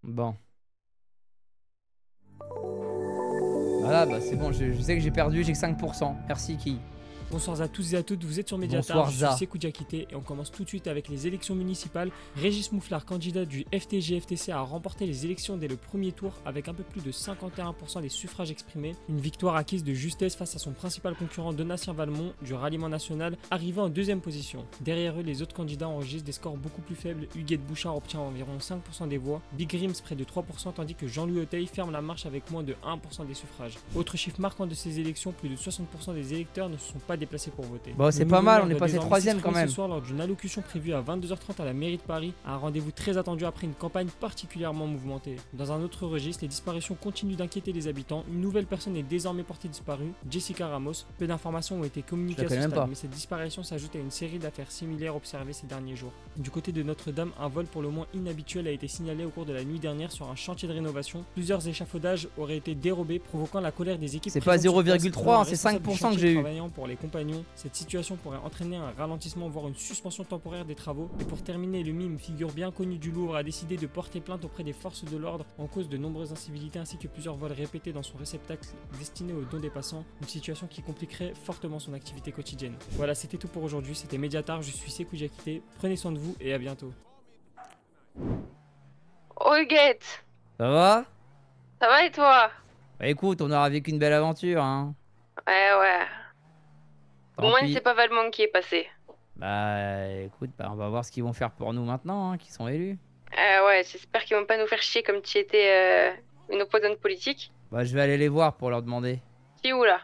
Bon. Voilà, bah c'est bon, je sais que j'ai perdu, j'ai que 5%. Merci qui? Bonsoir à tous et à toutes, vous êtes sur Mediatar, Bonsoir je Za. suis Sekou Diakité et on commence tout de suite avec les élections municipales. Régis Mouflar, candidat du FTG-FTC, a remporté les élections dès le premier tour avec un peu plus de 51% des suffrages exprimés. Une victoire acquise de justesse face à son principal concurrent Donatien Valmont du Ralliement National, arrivé en deuxième position. Derrière eux, les autres candidats enregistrent des scores beaucoup plus faibles. Huguette Bouchard obtient environ 5% des voix, Big Rims près de 3%, tandis que Jean-Louis Auteuil ferme la marche avec moins de 1% des suffrages. Autre chiffre marquant de ces élections, plus de 60% des électeurs ne se sont pas déplacés pour voter. Bon, c'est Le pas nouveau mal, maire on est doit passé désormais 3ème quand s'exprimer même. ce soir lors d'une allocution prévue à 22h30 à la mairie de Paris, un rendez-vous très attendu après une campagne particulièrement mouvementée. Dans un autre registre, les disparitions continuent d'inquiéter les habitants. Une nouvelle personne est désormais portée disparue, Jessica Ramos. Peu d'informations ont été communiquées à ce même stade, pas. mais cette disparition s'ajoute à une série d'affaires similaires observées ces derniers jours. Du côté de Notre-Dame, un vol pour le moins inhabituel a été signalé au cours de la nuit dernière sur un chantier de rénovation. Plusieurs échafaudages auraient été dérobés, provoquant la colère des équipes. C'est pas présentes sur place. 0,3, Selon un c'est responsable du 5% que chantier j'ai eu. travaillant pour les compagnons, cette situation pourrait entraîner un ralentissement voire une suspension temporaire des travaux. Et pour terminer, le mime, figure bien connue du Louvre, a décidé de porter plainte auprès des forces de l'ordre en cause de nombreuses incivilités ainsi que plusieurs vols répétés dans son réceptacle destiné aux dons des passants, une situation qui compliquerait fortement son activité quotidienne. Voilà, c'était tout pour aujourd'hui, c'était Mediatar, je suis Sekou Diakité, prenez soin de vous et à bientôt. Oh Huguette, Ça va? ça va et toi? Bah écoute, on aura vécu une belle aventure, hein. Ouais. Au Tant moins pis. c'est pas Valmont qui est passé. Bah écoute, bah, on va voir ce qu'ils vont faire pour nous maintenant, hein, qui sont élus. Ouais, j'espère qu'ils vont pas nous faire chier comme tu étais une opposante politique. Bah je vais aller les voir pour leur demander. Tu es où là?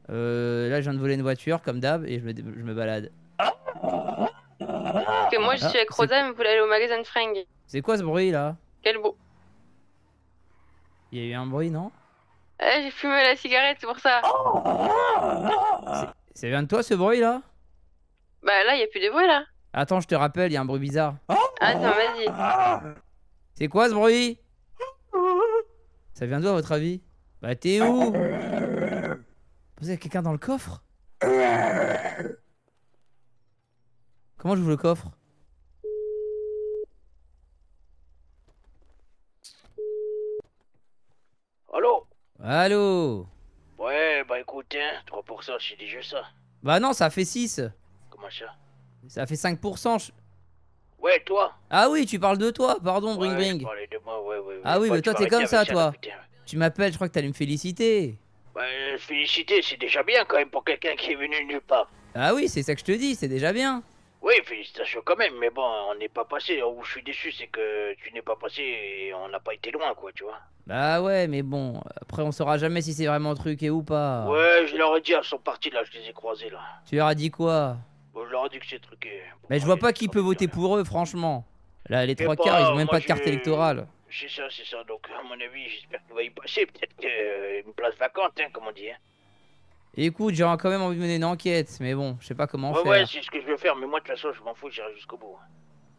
Là je viens de voler une voiture comme d'hab et je me balade. Parce que moi je suis avec c'est Rosa, mais vous voulez aller au magasin de fringues. quoi ce bruit là? Quel beau. Il y a eu un bruit, non? J'ai fumé la cigarette, c'est pour ça. Ça vient de toi ce bruit là? Bah là, y a plus de bruit là. Attends, je te rappelle, il y a un bruit bizarre. Attends, vas-y. C'est quoi ce bruit? Ça vient d'où à votre avis? Bah t'es où? Vous avez quelqu'un dans le coffre? Comment j'ouvre le coffre? Allô? Allô? Ouais, bah écoute, hein, 3%, c'est déjà ça. Bah non, ça fait 6. Comment ça? Ça fait 5%. Ouais, toi? Ah oui, tu parles de toi, pardon, Bring Ouais, Bring. je parlais de moi, ouais. Ah oui, Bah, mais tu toi vas t'es arrêter comme ça, avec là, toi. putain. Tu m'appelles, je crois que t'allais me féliciter. Bah, féliciter, c'est déjà bien quand même pour quelqu'un qui est venu de nulle part. Ah oui, c'est ça que je te dis, c'est déjà bien. Oui, félicitations quand même, mais bon, on n'est pas passé. Où je suis déçu, c'est que tu n'es pas passé et on n'a pas été loin, quoi, tu vois. Bah ouais, mais bon, après on saura jamais si c'est vraiment truqué ou pas. Ouais, je leur ai dit, elles sont parties là, je les ai croisés là. Tu leur as dit quoi? Bon, je leur ai dit que c'est truqué. Mais je vois pas qui peut voter pour eux, franchement. Là, les Je sais trois pas, quarts, ils ont même moi, pas de carte électorale. C'est ça. Donc, à mon avis, j'espère qu'il va y passer. Peut-être une place vacante, hein, comme on dit. Hein. Écoute, j'aurais quand même envie de mener une enquête, mais bon, je sais pas comment faire. Ouais, c'est ce que je veux faire, mais moi, de toute façon, je m'en fous, j'irai jusqu'au bout.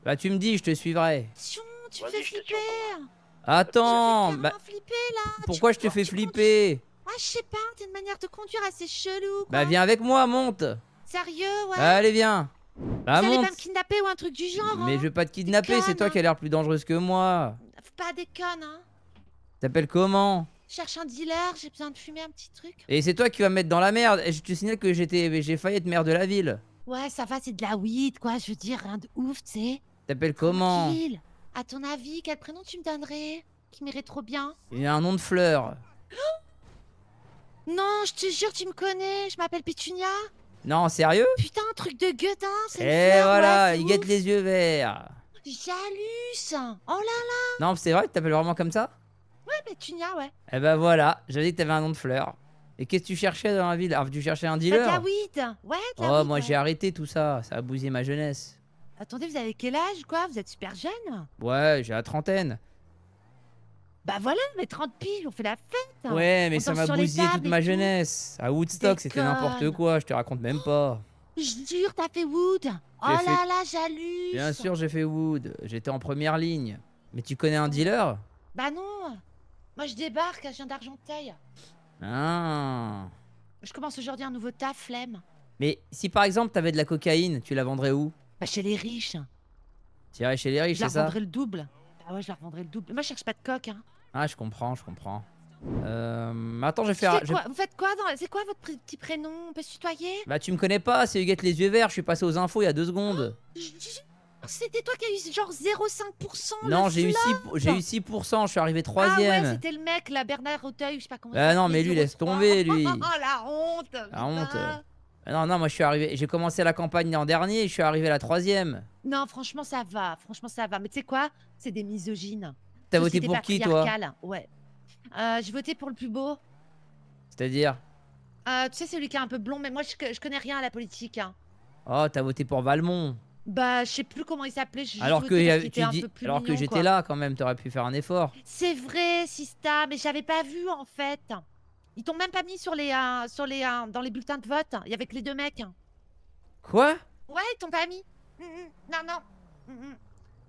Bah tu me dis, je te suivrai. Attention, tu me Vas-y, fais je te tiens flipper. Attends, Tu me fais bah carrément flipper là. pourquoi je te fais flipper? Ah, je sais pas, t'as une manière de conduire assez chelou. Quoi. Bah viens avec moi, monte. Sérieux, ouais. Allez, viens. Bah Vous allez monte. pas me kidnapper ou un truc du genre. Mais hein. je vais pas te kidnapper, c'est toi qui as l'air plus dangereuse que moi. Faut pas déconner, hein. T'appelles comment? Je cherche un dealer, j'ai besoin de fumer un petit truc. Et c'est toi qui vas me mettre dans la merde. Et je te signale que j'ai failli être maire de la ville. Ouais, ça va, c'est de la weed, quoi. Je veux dire, rien de ouf, tu sais. T'appelles comment? Tranquille. À ton avis, quel prénom tu me donnerais? Qui m'irait trop bien? Il a un nom de fleur. Non, je te jure, tu me connais. Je m'appelle Pétunia. Non, sérieux? Putain, un truc de gueudin, c'est une Et fleur, voilà, ouais, c'est il guette ouf. les yeux verts. J'halluce. Oh là, Non, c'est vrai que t'appelles vraiment comme ça? Pétunia, ouais. Eh ben voilà, j'avais dit que t'avais un nom de fleur. Et qu'est-ce que tu cherchais dans la ville? Alors, tu cherchais un Bah, de la dealer? weed. Ouais, de la Oh, weed, moi ouais. j'ai arrêté tout ça, ça a bousillé ma jeunesse. Attendez, vous avez quel âge, quoi? Vous êtes super jeune? Ouais, j'ai la trentaine. Bah voilà, mais 30 piges, on fait la fête. Ouais, mais On ça danse m'a sur les bousillé toute tables ma et tout. jeunesse. À Woodstock, c'était n'importe Déconne. quoi, je te raconte même pas. Je jure, t'as fait Wood. Oh J'ai là fait- là, j'halluce. Bien sûr, j'ai fait Wood, j'étais en première ligne. Mais tu connais un dealer? Bah non. Moi, je débarque, je viens d'Argenteuil. Ah. Je commence aujourd'hui un nouveau taf, flemme. Mais si par exemple t'avais de la cocaïne, tu la vendrais où? Bah chez les riches. Tu irais chez les riches, Je leur c'est ça? vendrai le double. Ah ouais, je leur vendrai le double. Moi, je cherche pas de coq, hein. Ah, je comprends, je comprends. Attends, je vais Tu faire. fais quoi Vous faites quoi dans... C'est quoi votre petit prénom? On peut se tutoyer? Bah, tu me connais pas, c'est Huguette les yeux verts, je suis passé aux infos il y a 2 secondes. C'était toi qui as eu genre 0,5%. Non, le j'ai eu flop. 6%, je suis arrivé Ah ouais, 3ème. c'était le mec, là, Bernard Auteuil, je sais pas comment Ah ça non, s'appelait, mais lui, laisse 03. tomber, lui. Oh la honte. La honte. putain. Ah non, non, moi je suis arrivé. J'ai commencé la campagne l'an dernier, je suis arrivé à la 3ème. Non, franchement, ça va. Franchement, ça va. Mais tu sais quoi? C'est des misogynes. T'as voté Société pour qui, toi? patriarcale. Ouais. J'ai voté pour le plus beau. C'est-à-dire? Tu sais, celui qui est un peu blond, mais moi, je connais rien à la politique, hein. Oh, t'as voté pour Valmont. Bah, je sais plus comment il s'appelait. J'ai juste Alors voté parce que, qu'il était un peu plus alors que mignon, j'étais quoi. là quand même, t'aurais pu faire un effort. C'est vrai, Sista, mais j'avais pas vu en fait. Ils t'ont même pas mis sur dans les bulletins de vote. Il y avait que les deux mecs. Quoi? Ouais, ils t'ont pas mis. Non, non.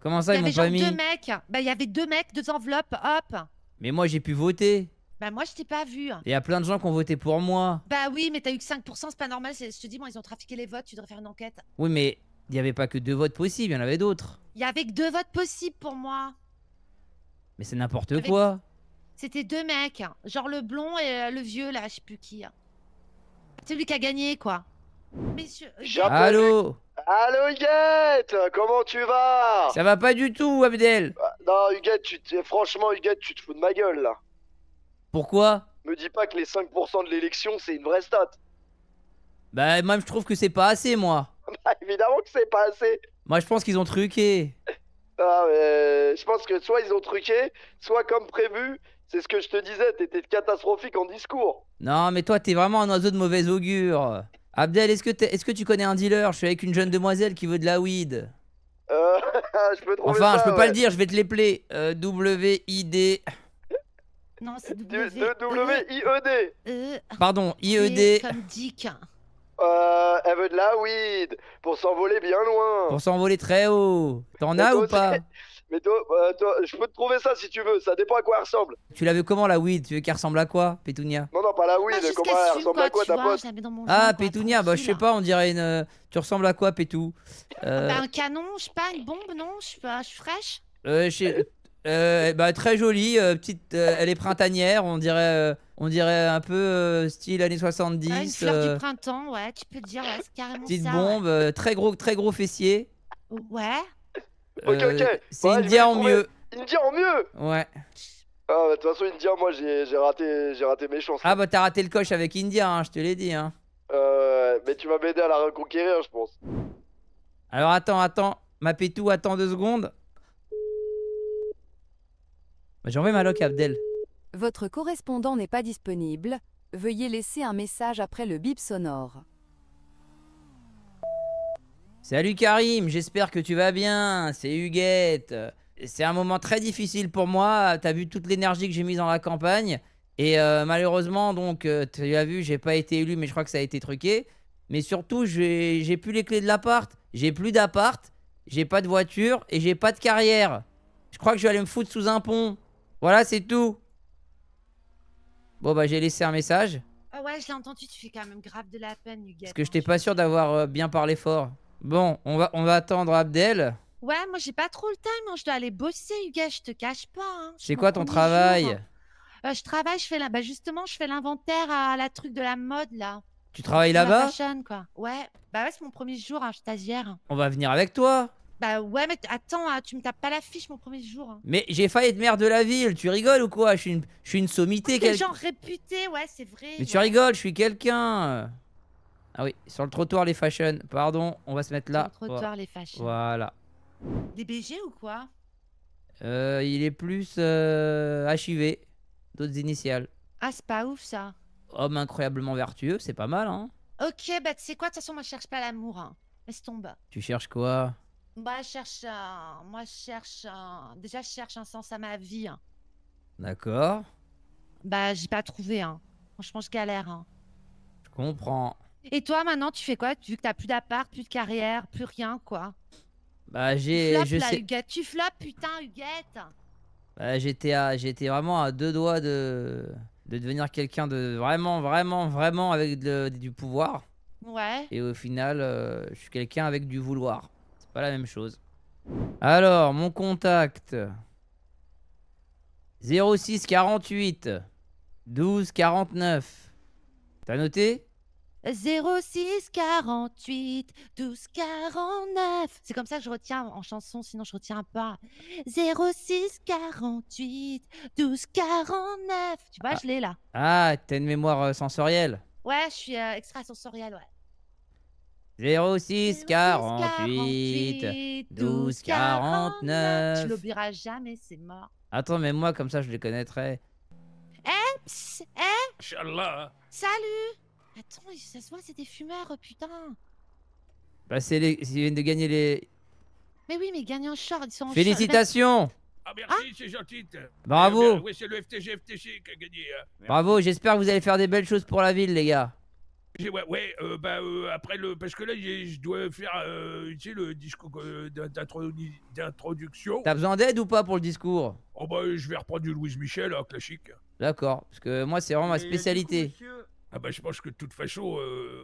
Comment Il ça, y ils m'ont avait pas genre mis? deux mecs. Bah, il y avait deux mecs, deux enveloppes, hop. Mais moi j'ai pu voter. Bah, moi, je t'ai pas vu. Il y a plein de gens qui ont voté pour moi. Bah oui, mais t'as eu que 5%, c'est pas normal. Je te dis, moi, ils ont trafiqué les votes, tu devrais faire une enquête. Oui, mais il n'y avait pas que 2 votes possibles, il y en avait d'autres. Il y avait que deux votes possibles pour moi. Mais c'est n'importe Avec- quoi. C'était deux mecs. Genre le blond et le vieux, là, je sais plus qui. C'est lui qui a gagné, quoi. Messieurs. J'appelle- Allô? Allô Huguette, comment tu vas? Ça va pas du tout, Abdel. Non Huguette, franchement Huguette, tu te fous de ma gueule là. Pourquoi? Me dis pas que les 5% de l'élection c'est une vraie stat. Bah, moi je trouve que c'est pas assez, moi. Bah, évidemment que c'est pas assez. Moi je pense qu'ils ont truqué. Ah, mais je pense que soit ils ont truqué, soit comme prévu, c'est ce que je te disais, t'étais catastrophique en discours. Non, mais toi t'es vraiment un oiseau de mauvais augure. Abdel, est-ce que tu connais un dealer? Je suis avec une jeune demoiselle qui veut de la weed. Je peux trouver Enfin, ça, je peux pas ouais. le dire, je vais te l'épeler. W-I-D. Non, c'est W-I-E-D. Pardon, D I-E-D. comme Dick. Elle veut de la weed pour s'envoler bien loin. Pour s'envoler très haut. T'en Mais as toi ou aussi- pas? Mais toi, je peux te trouver ça si tu veux, ça dépend à quoi elle ressemble. Tu la veux comment la weed? Tu veux qu'elle ressemble à quoi, Pétunia? Non, non, pas la weed, Bah, juste comment qu'elle elle fume, ressemble à quoi tu ta vois, pote? je la mets dans mon Ah, joint, quoi, Pétunia, bah je sais tranquille. pas, on dirait une. Tu ressembles à quoi, Pétou? Bah, un canon, je sais pas, une bombe, non? Je suis pas, je suis fraîche. Bah très jolie, petite, elle est printanière, on dirait un peu style années 70. Ouais, une fleur du printemps, ouais, tu peux te dire, ouais, c'est carrément Petite ça. bombe, très gros fessier. Ouais. Ok, ok. C'est Ouais, je vais India en trouver. mieux. India en mieux. Ouais. Ah, bah, de toute façon, India, moi, j'ai raté mes chances. Ah bah t'as raté le coche avec India, hein, je te l'ai dit. Hein. Mais tu vas m'aider à la reconquérir, je pense. Alors attends, ma Pétou, attends 2 secondes. Bah, j'ai envoyé ma loc à Abdel. Votre correspondant n'est pas disponible. Veuillez laisser un message après le bip sonore. Salut Karim, j'espère que tu vas bien, c'est Huguette. C'est un moment très difficile pour moi, t'as vu toute l'énergie que j'ai mise dans la campagne. Et malheureusement, donc, tu l'as vu, j'ai pas été élu, mais je crois que ça a été truqué. Mais surtout, j'ai plus les clés de l'appart, j'ai plus d'appart, j'ai pas de voiture et j'ai pas de carrière. Je crois que je vais aller me foutre sous un pont. Voilà, c'est tout. Bon bah j'ai laissé un message, Ah ouais, je l'ai entendu, tu fais quand même grave de la peine, Huguette. parce que j'étais pas sûr d'avoir bien parlé fort. Bon, on va attendre Abdel. Ouais, moi j'ai pas trop le time, hein, je dois aller bosser, Huguette, je te cache pas. Hein. C'est quoi ton travail? Je travaille, bah justement, je fais l'inventaire à la truc de la mode là. Tu travailles De la là-bas? fashion, quoi. Ouais, bah ouais, c'est mon premier jour, hein, je suis stagiaire. On va venir avec toi. Bah ouais, mais attends, hein, tu me tapes pas la fiche mon premier jour. Hein. Mais j'ai failli être maire de la ville, tu rigoles ou quoi? Je suis une sommité. T'es genre réputé, ouais, c'est vrai. Mais tu ouais. rigoles, je suis quelqu'un. Ah oui, sur le trottoir les fashion. Pardon, on va se mettre là. Sur le trottoir, les fashions. Voilà. Des BG ou quoi? Il est plus HIV, d'autres initiales. Ah, c'est pas ouf ça. Homme incroyablement vertueux, c'est pas mal, hein? Ok, bah tu sais quoi, de toute façon, moi je cherche pas l'amour. Hein. Laisse tomber. Tu cherches quoi? Bah, je cherche déjà, je cherche un sens à ma vie. Hein. D'accord, Bah, j'ai pas trouvé. Hein. Franchement, je galère. Hein. je comprends. Et toi, maintenant, tu fais quoi? Vu que t'as plus d'appart, plus de carrière, plus rien, quoi. Bah Tu j'ai, floppes je là, sais. Huguette. Tu floppes, putain, Huguette. Bah, j'étais vraiment à 2 doigts de devenir quelqu'un de vraiment avec du pouvoir. Ouais. Et au final, je suis quelqu'un avec du vouloir. C'est pas la même chose. Alors, mon contact. 06 48 12 49. T'as noté? 06 48 12 49. C'est comme ça que je retiens en chanson, sinon je retiens pas. 06 48 12 49. Tu vois, je l'ai là. Ah, t'as une mémoire sensorielle. Ouais, je suis extrasensorielle, ouais. 06 48 12 49. Tu l'oublieras jamais, c'est mort. Attends, mais moi, comme ça, je les connaîtrais. Psst, Inch'Allah. salut. Attends, ça se voit, c'est des fumeurs, putain. Bah, ils viennent de gagner les... Mais oui, mais gagnent en short, ils sont en short. Félicitations! Ah merci, c'est gentil. Bravo! Oui, c'est le FTG qui a gagné. Bravo, j'espère que vous allez faire des belles choses pour la ville, les gars. Après parce que là, je dois faire, tu sais, le discours d'introduction. T'as besoin d'aide ou pas pour le discours? Oh bah, je vais reprendre du Louise Michel, hein, classique. D'accord, parce que moi, c'est vraiment ma spécialité. Ah bah, je pense que de toute façon,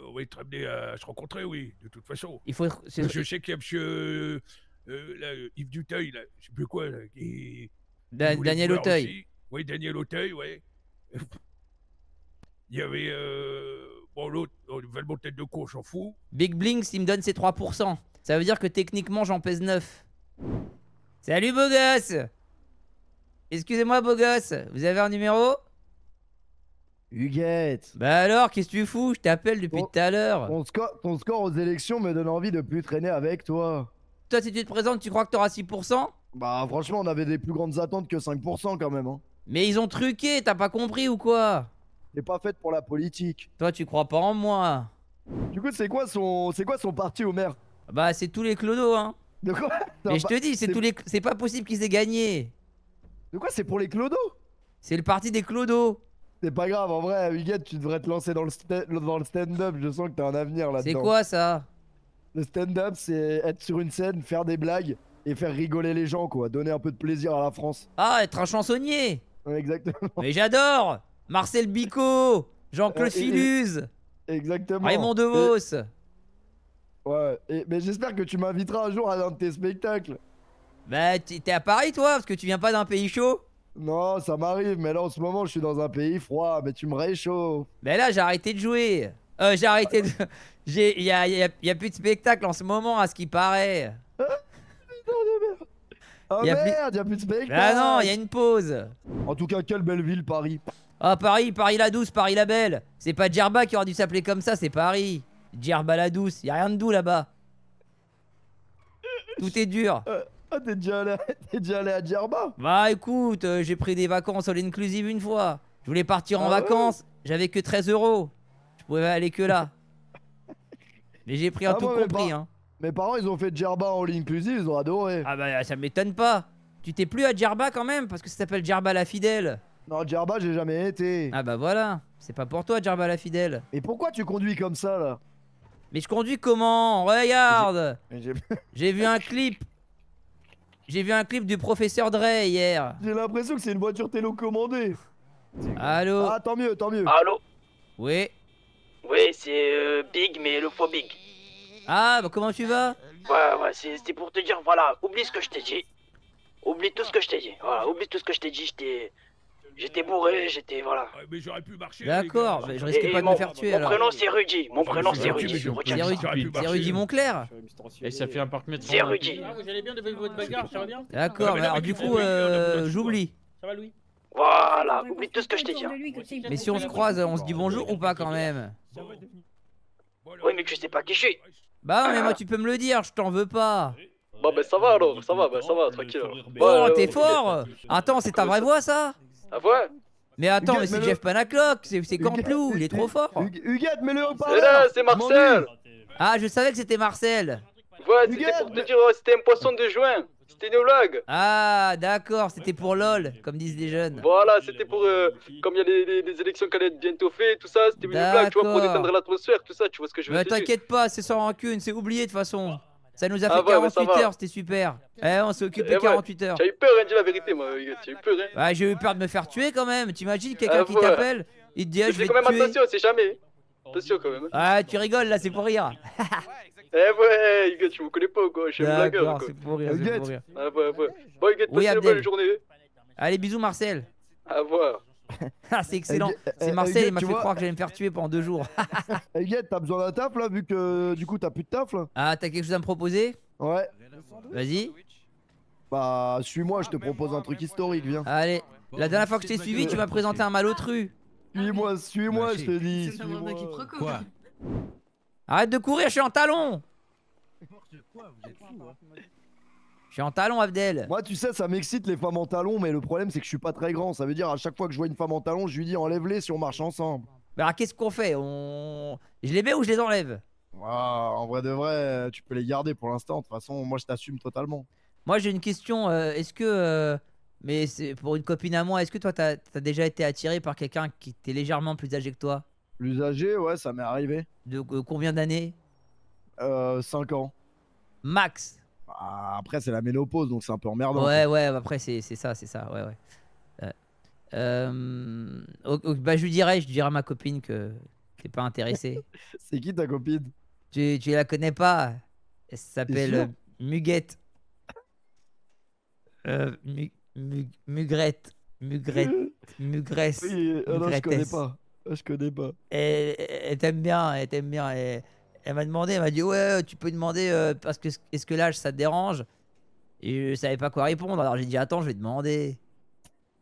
on va être amené à se rencontrer, oui, de toute façon. Il faut... Je sais qu'il y a monsieur là, Yves Duteuil, là, je sais plus quoi, là, qui voulait Daniel voir Auteuil. aussi. Oui, Daniel Auteuil, ouais. Il y avait bon, l'autre, Valmont tête de con, on s'en fout. Big Blinks, il me donne ses 3%. Ça veut dire que techniquement, j'en pèse 9. Salut, beau gosse! Excusez-moi, beau gosse, vous avez un numéro? Huguette, Bah alors, qu'est-ce que tu fous? Je t'appelle depuis tout à l'heure. ton score aux élections me donne envie de plus traîner avec toi. Toi, si tu te présentes, tu crois que t'auras 6%? Bah franchement, on avait des plus grandes attentes que 5% quand même, hein. Mais ils ont truqué, t'as pas compris ou quoi? T'es pas faite pour la politique. Toi, tu crois pas en moi. Du coup, c'est quoi son parti au maire? Bah, c'est tous les clodos, hein. De quoi? Mais je te dis, c'est pas possible qu'ils aient gagné. De quoi? C'est pour les clodos? C'est le parti des clodos. C'est pas grave, en vrai, Huguette, tu devrais te lancer dans le stand-up. Je sens que t'as un avenir là-dedans. C'est quoi ça? Le stand-up, c'est être sur une scène, faire des blagues et faire rigoler les gens, quoi. Donner un peu de plaisir à la France. Ah, être un chansonnier. Ouais, exactement. Mais j'adore. Marcel Bicot, Jean-Claude Filuz, Exactement. Raymond DeVos. Ouais, mais j'espère que tu m'inviteras un jour à un de tes spectacles. Bah, t'es à Paris, toi, parce que tu viens pas d'un pays chaud. Non, ça m'arrive, mais là en ce moment je suis dans un pays froid, mais tu me réchauffes. Bah là, j'ai arrêté de jouer. J'ai arrêté de... y a plus de spectacle en ce moment, à ce qui paraît. Oh Y a merde, y'a plus de spectacle. Bah non, y a une pause. En tout cas, quelle belle ville, Paris. Ah, Paris, Paris la douce, Paris la belle. C'est pas Djerba qui aurait dû s'appeler comme ça, c'est Paris. Djerba la douce, y a rien de doux là-bas. Tout est dur. Ah, t'es déjà allé à Djerba? Bah écoute, j'ai pris des vacances all inclusive une fois. Je voulais partir en Ah ouais? vacances, j'avais que 13 €. Je pouvais aller que là. Mais j'ai pris un tout moi, mes compris, pa- hein. Mes parents, ils ont fait Djerba en all inclusive, ils ont adoré. Ah bah ça m'étonne pas. Tu t'es plus à Djerba quand même, parce que ça s'appelle Djerba la fidèle. Non, Djerba, j'ai jamais été. Ah bah voilà, c'est pas pour toi Djerba la fidèle. Et pourquoi tu conduis comme ça, là? Mais je conduis comment? Regarde. J'ai J'ai vu un clip. J'ai vu un clip du professeur Dre hier. l'impression que c'est une voiture télécommandée. Allô? Ah, tant mieux, tant mieux. Allô? Oui. Oui, c'est Big, mais le fois Big. Ah bah comment tu vas? Ouais, c'était pour te dire, voilà, oublie ce que je t'ai dit. Oublie tout ce que je t'ai dit. Voilà, oublie tout ce que je t'ai dit, j'étais bourré, voilà. Mais j'aurais pu marcher. D'accord, bah, je risquais pas de me faire tuer Mon alors. prénom c'est Rudy, mon prénom c'est Rudy. Retiens C'est Rudy Monclerc? Et ça fait un parc-mètre. C'est Rudy. Ah, vous allez bien depuis votre bagarre, ça va bien? D'accord, mais mais non, alors mais du tu coup, fais j'oublie. Ça va, Louis? Voilà, oublie tout ce que je t'ai dit. Mais si on se croise, on se dit bonjour ou pas quand même? Oui, mais tu sais pas qui je suis. Bah mais moi tu peux me le dire, je t'en veux pas. Bah, ça va alors, ça va, tranquille. Oh, t'es fort! Attends, c'est ta vraie voix ça? Ah ouais? Mais attends, mais Huguette, c'est mets-le. Jeff Panaclock, c'est Canteloup, il est trop fort. Huguette, mets-le au C'est parleur. là, c'est Marcel. Ah, je savais que c'était Marcel. Ouais, c'était Huguette, pour te dire, c'était un poisson de juin. C'était une blague. Ah, d'accord, c'était pour LOL, comme disent les jeunes. Voilà, c'était pour, comme il y a les élections qui allaient être bientôt faites, tout ça, c'était une blague, tu vois, pour D'accord. détendre l'atmosphère, tout ça, tu vois ce que je veux Mais dire. t'inquiète pas, c'est sans rancune, c'est oublié de toute façon. Ça nous a Ah fait ouais, mais ça 48 va. heures, c'était super. Eh, on s'est occupé Eh ouais, 48 heures. J'ai eu peur, hein, dis la vérité, moi, Huguette, j'ai eu peur, hein. Ouais, j'ai eu peur de me faire tuer quand même. T'imagines quelqu'un Ah qui ouais. t'appelle, il te dit ah, Mais je fais vais quand même te tuer. attention, c'est jamais. Attention quand même. Ah, tu rigoles là, c'est pour rire. Eh ouais, Huguette, tu me connais pas ou quoi, je suis un blagueur D'accord, quoi. c'est pour rire, c'est Huguette. pour rire. Ah ouais. Bon, Huguette, Oui, passez une Abdel. bonne journée. Allez, bisous Marcel. À voir. Ah, c'est excellent. C'est Marcel, Huguette, il m'a tu fait vois- croire que j'allais me faire tuer pendant 2 jours. Hey, Huguette, t'as besoin d'un taf là, vu que du coup t'as plus de taf là? Ah, t'as quelque chose à me proposer? Ouais. Vas-y. Bah, suis-moi, je te propose un truc historique, viens. Allez. La dernière fois que je t'ai suivi, tu m'as présenté un malotru. Suis-moi, je te dis. Suis-moi. Quoi? Arrête de courir, je suis en talon. Je suis en talon, Abdel. Moi, tu sais, ça m'excite les femmes en talons, mais le problème c'est que je suis pas très grand. Ça veut dire à chaque fois que je vois une femme en talons, je lui dis enlève-les si on marche ensemble. Bah alors, qu'est-ce qu'on fait? Je les mets ou je les enlève? Ah, en vrai de vrai, tu peux les garder pour l'instant. De toute façon, moi je t'assume totalement. Moi, j'ai une question. Est-ce que. Mais c'est pour une copine à moi, est-ce que toi, t'as déjà été attiré par quelqu'un qui était légèrement plus âgé que toi? Plus âgé, ouais, ça m'est arrivé. De combien d'années? 5 ans. Max. Ah, après, c'est la ménopause, donc c'est un peu emmerdant. Ouais, ouais, après, c'est ça, ouais, ouais. Bah, je lui dirai à ma copine que t'es pas intéressé. C'est qui ta copine? Tu la connais pas? Elle sûr s'appelle Muguette. Mugrette. Mugresse. Oui, non, je connais Mugrettesse. pas. Je connais pas. Elle t'aime bien, elle t'aime bien. Elle m'a demandé, elle m'a dit ouais, tu peux demander parce que est-ce que l'âge ça te dérange? Et je savais pas quoi répondre, alors j'ai dit attends, je vais demander.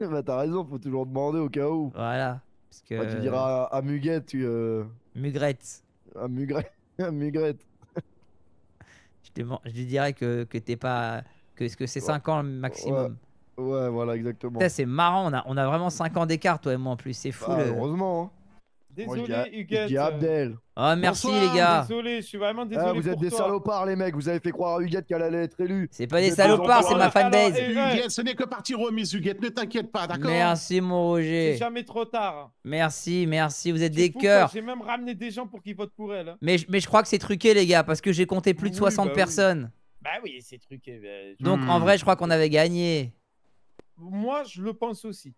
Bah, t'as raison, faut toujours demander au cas où. Voilà. Parce que. Bah, tu diras à Muguette, Mugrette. à Mugrette. À Mugrette. Je lui dirais que t'es pas. Que c'est 5 ans le maximum. Ouais, voilà, exactement. Putain, c'est marrant, on a vraiment 5 ans d'écart, toi et moi en plus, c'est fou. Ah, le- heureusement. Hein. Moi, Désolé, je Huguette. dis Abdel. Oh, merci Bonsoir, les gars. Désolé, je suis vraiment Ah, désolé. vous êtes pour des toi. salopards, les mecs. Vous avez fait croire à Huguette qu'elle allait être élue. C'est pas des Vous êtes salopards, c'est ma Alors, fanbase. Huguette, Ce n'est que partie remise, Huguette, ne t'inquiète pas, d'accord? Merci mon c'est Roger. jamais trop tard. Merci, vous êtes Tu des fous, cœurs. quoi, j'ai même ramené des gens pour qu'ils votent pour elle. hein. Mais je crois que c'est truqué les gars, parce que j'ai compté plus de Oui, 60 bah oui. personnes. Bah oui, c'est truqué. Donc en vrai, je crois qu'on avait gagné. Moi, je le pense aussi.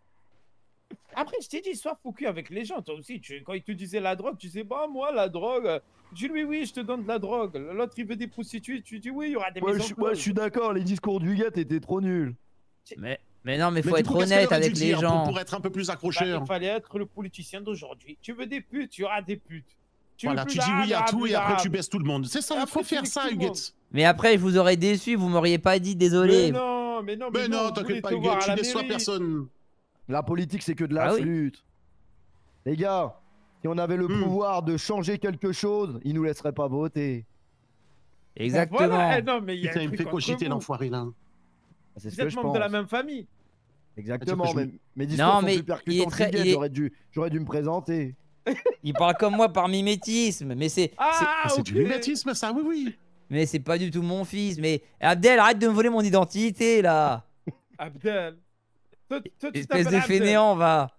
Après, je t'ai dit, sois focus avec les gens, toi aussi. Quand ils te disaient la drogue, tu disais, bah, moi, la drogue. Tu dis, oui, je te donne de la drogue. L'autre, il veut des prostituées. Tu dis, oui, il y aura des Ouais, maisons je suis d'accord, les discours d'Huguette étaient trop nuls. Mais non, mais faut du être coup, qu'est-ce qu'elle honnête aurait avec dû les dire gens. pour être un peu plus Bah, accrocheur. il fallait être le politicien d'aujourd'hui. Tu veux des putes, il y aura des putes. Voilà, tu dis oui à tout et après tu baisses tout le monde. C'est ça, il faut faire ça, Huguette. Mais après, je vous aurais déçu, vous m'auriez pas dit désolé. Mais non, Mais non, t'inquiète pas, Huguette, tu déçois personne. La politique, c'est que de la Ah oui. flûte. Les gars, si on avait le pouvoir de changer quelque chose, ils nous laisseraient pas voter. Exactement. Voilà. Non, mais il y a Putain, un il me truc fait entre cogiter vous. l'enfoiré là. C'est ce Vous que êtes je membres pense. de la même famille. Exactement, Ah, tu peux mais mes discours Non, sont mais plus percutants il est que très- Huguette, il est- j'aurais dû me présenter. Il parle comme moi par mimétisme, mais c'est C'est du mimétisme, ça, oui, oui. mais c'est pas du tout mon fils. Mais Abdel, arrête de me voler mon identité là. Abdel. Toi, tu Espèce t'appelles de Abdel. fainéant, va.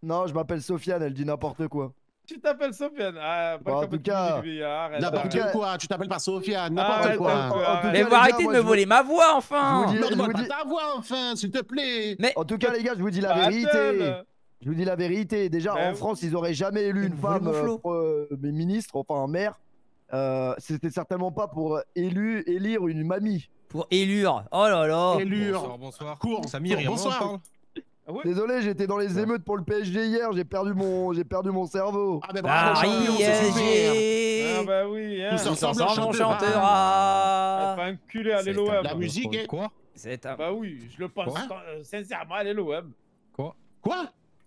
Non, je m'appelle Sofiane, elle dit n'importe quoi. Tu t'appelles Sofiane. Ah, pas Bah, en comme tout tu cas- dis, lui, arrête, N'importe arrête. quoi, tu t'appelles pas Sofiane, Arrête, n'importe quoi. arrête, En tout Mais cas, vous les arrêtez gars, de moi, me je vous- voler ma voix Je enfin. vous dis- Non, je demande vous pas dis- ta voix, enfin, s'il te plaît. Mais En tout cas, les gars, je vous dis la Bah, vérité. Abdel. Je vous dis la vérité. Déjà, Bah en oui. France, ils auraient jamais élu une vous volez femme mon flow. ministre, enfin un maire. C'était certainement pas pour élire une mamie. Pour élure. Oh là là. Élure. Bonsoir. Cours. Samir, il y a Bonsoir. moi, on parle. Ah ouais. Désolé, j'étais dans les émeutes pour le PSG hier. J'ai perdu mon cerveau. Ah, ben bravo, champion, c'est super. PSG. Ah bah oui, hein. Tous Tous ensemble, ensemble, on on chantera. chantera. Pas enculé, allez C'est l'OM. La musique est... Quoi? C'est un. Bah oui, je le pense Quoi sincèrement, allez l'OM. Quoi?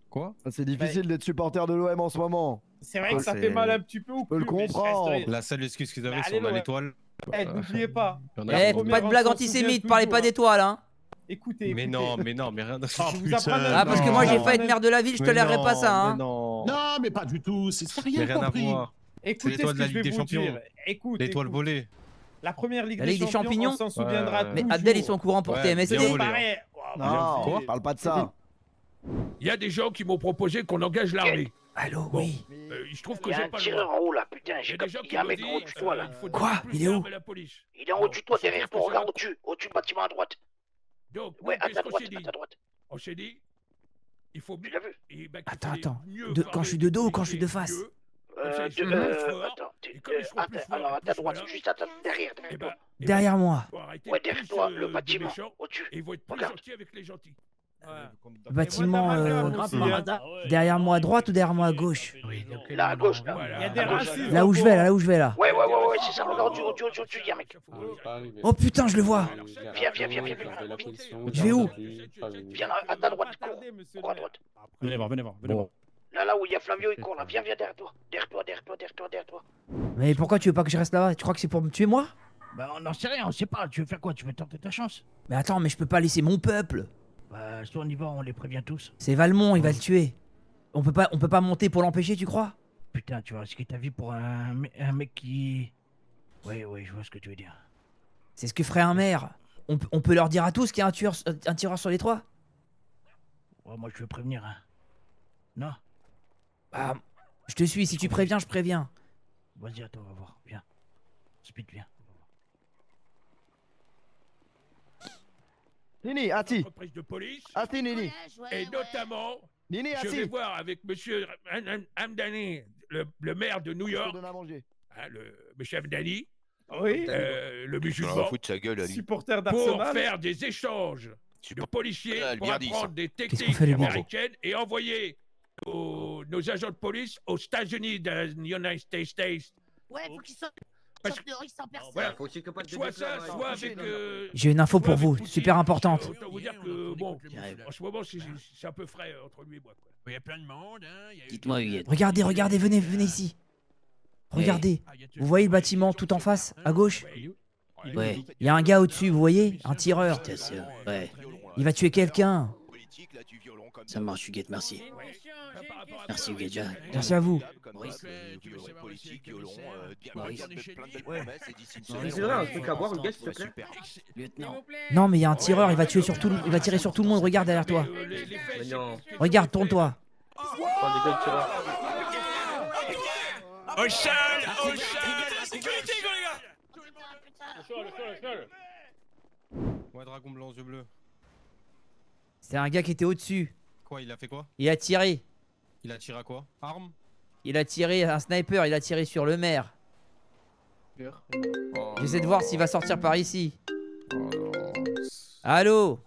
Quoi? Ah, c'est difficile d'être supporter de l'OM en ce moment. C'est vrai que ça c'est- fait mal un petit peu au peux le cul, mais je comprendre. resterai- La seule excuse qu'ils avaient, Bah, c'est allez, on a l'OM. l'étoile. Eh, n'oubliez pas. Il y en a Eh, qui- première pas de blague on s'en souvient antisémite, parlez pas toujours. d'étoiles, hein. Écoutez, Mais écoutez. non, mais rien. Oh, Je vous putain. apprends un- Ah, parce que Non, moi j'ai non, failli être mais- maire de la ville, je Mais tolérerai pas non, ça, hein. mais non. Non, mais pas du tout, c'est Mais rien rien à compris. voir. Écoutez l'étoile ce de que la je vais Ligue des vous Champions. dire. Écoute, L'étoile écoute. volée. La première Ligue La des Ligue des Champions, Champignons on s'en souviendra Ouais. Mais toujours. Abdel, ils sont au courant pour Ouais, TMST. bien C'est volé. pareil. Non, Bien parle pas de ça. Il y a des gens qui m'ont proposé qu'on engage l'armée. Allô, Bon, oui. Je trouve que Il y a j'ai un pas le tireur droit. en haut là, putain, Il y a des gens il qui y a un me mec en haut disent du toit là. il faut Quoi donner plus Il est où d'armes à la police. Il est en haut du toit Ça veut derrière dire toi, que regarde c'est au-dessus du bâtiment à droite. Donc, Ouais, à qu'est-ce ta qu'on droite, s'est à dit ta droite. On s'est dit, il faut Tu l'as vu qu'il Attends, fallait attends. mieux Quand je suis de dos ou quand je suis de farmer, face mieux. Comme ça, ils seront plus forts. Attends, Et comme ils seront plus forts, alors à ta plus droite, voilà, juste derrière eh toi. ben, Derrière moi. faut arrêter Ouais, plus, derrière toi, le de bâtiment, méchants, au-dessus. et ils vont être plus Regarde. gentils avec les gentils. Bâtiment Ah derrière moi à droite ou derrière moi à gauche? Là, à gauche. Il y a des racistes. Là où je vais, là où je vais là. Ouais, c'est ça. Regarde, tu y a, mec. Oh putain, je le vois. Viens. Je vais où? Viens à ta droite. Cours à droite. Venez voir. Bon. Là où il y a Flavio, il court là. Viens derrière toi. Derrière toi. Mais pourquoi tu veux pas que je reste là-bas? Tu crois que c'est pour me tuer moi? Bah on n'en sait rien, on sait pas. Tu veux faire quoi? Tu veux tenter ta chance? Mais attends, mais je peux pas laisser mon peuple. Bah si on y va, on les prévient tous. C'est Valmont, il va le tuer. On peut pas monter pour l'empêcher, tu crois? Putain, tu vas risquer ta vie pour un mec qui... Ouais, je vois ce que tu veux dire. C'est ce que ferait un maire. On peut leur dire à tous qu'il y a un tireur sur les toits? Ouais, moi je veux prévenir, hein. Non? Bah, je te suis, si tu préviens, je préviens. Vas-y, attends, on va voir, viens. Speed, viens. Nini, assis. Reprise de police. Assis, Nini. Et notamment, Nini, je vais assis. voir avec monsieur Hamdani, le maire de New Je te York, donne à manger. hein, monsieur Hamdani, Oui. le musulman, Supporter pour d'Arsenal. faire des échanges de policiers pour apprendre des Qu'est-ce qu'on techniques fait, les mecs? américaines et envoyer nos agents de police aux États-Unis, dans les United States. Ouais, faut qu'ils sortent Parce que- dehors, ils sans personne. Voilà. Soit ça, soit avec. J'ai une info pour soit vous, avec Poutine. super importante. Autant vous dire que, bon, en ce moment, c'est un peu frais entre lui et moi. Quoi. Il y a plein de monde, hein. Dites-moi, Huguette. Regardez, venez ici. Regardez. Vous voyez le bâtiment tout en face, à gauche? Ouais, Il y a un gars au-dessus, vous voyez? Un tireur. t'es sûr. Ouais, Il va tuer quelqu'un. ça marche, Huguette, merci. Merci, Huguette, j'arrête. Merci à vous. Maurice. Lieutenant. Non, mais il y a un tireur, il va tirer sur tout le monde. Regarde derrière toi. Regarde, tourne-toi. Au sol. Sécurité, les gars. Ouais, dragon blanc, yeux bleus. C'est un gars qui était au-dessus. Quoi, il a fait quoi? Il a tiré. Il a tiré à quoi? Arme? Il a tiré, un sniper, il a tiré sur le maire. J'essaie de voir s'il va sortir par ici. Allô?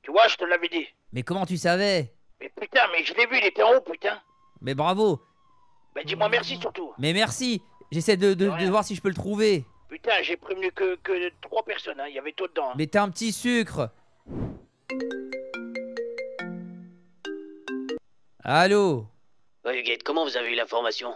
Tu vois, je te l'avais dit. Mais comment tu savais? Mais putain, mais je l'ai vu, il était en haut, putain. Mais bravo. Bah dis-moi merci surtout. Mais merci. J'essaie de voir si je peux le trouver. Putain, j'ai prévenu que 3 personnes, hein. Il y avait toi dedans. Hein. Mais t'es un petit sucre. Allô? Ouais, Huguette, comment vous avez eu l'information?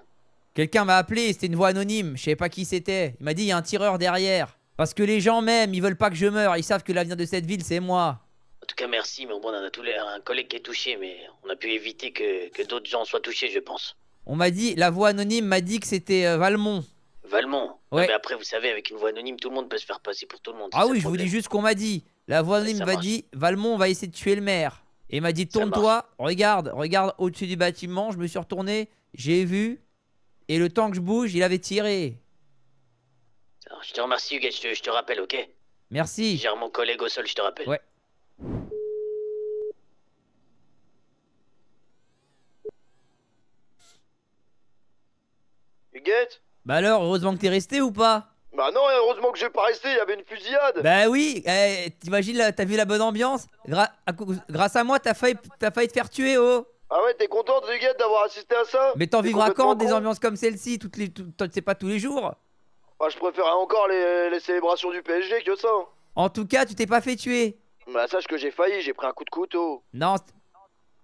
Quelqu'un m'a appelé, c'était une voix anonyme, je savais pas qui c'était. Il m'a dit il y a un tireur derrière. Parce que les gens m'aiment, ils veulent pas que je meure, ils savent que l'avenir de cette ville c'est moi. En tout cas, merci, mais bon, on a tous un collègue qui est touché, mais on a pu éviter que d'autres gens soient touchés, je pense. On m'a dit, la voix anonyme m'a dit que c'était Valmont. Valmont? Ouais. Mais après, vous savez, avec une voix anonyme, tout le monde peut se faire passer pour tout le monde. Ah oui, je vous dis juste ce qu'on m'a dit. La voix anonyme ça m'a marche. dit, Valmont va essayer de tuer le maire. Et il m'a dit, tourne-toi, regarde au-dessus du bâtiment, je me suis retourné, j'ai vu, et le temps que je bouge, il avait tiré. Alors, je te remercie, Huguette, je te rappelle, ok? Merci. Je gère mon collègue au sol, je te rappelle. Ouais. Huguette? Bah alors, heureusement que t'es resté ou pas? Bah non, heureusement que j'ai pas resté, il y avait une fusillade. Bah oui, t'imagines, t'as vu la bonne ambiance? Grâce à moi, t'as failli te faire tuer, oh. Ah ouais, t'es contente, Huguette, d'avoir assisté à ça? Mais t'en T'es vivras complètement quand des con. ambiances comme celle-ci? C'est pas tous les jours. Bah, je préférais encore les célébrations du PSG que ça. En tout cas, tu t'es pas fait tuer. Bah sache que j'ai failli, j'ai pris un coup de couteau. Non,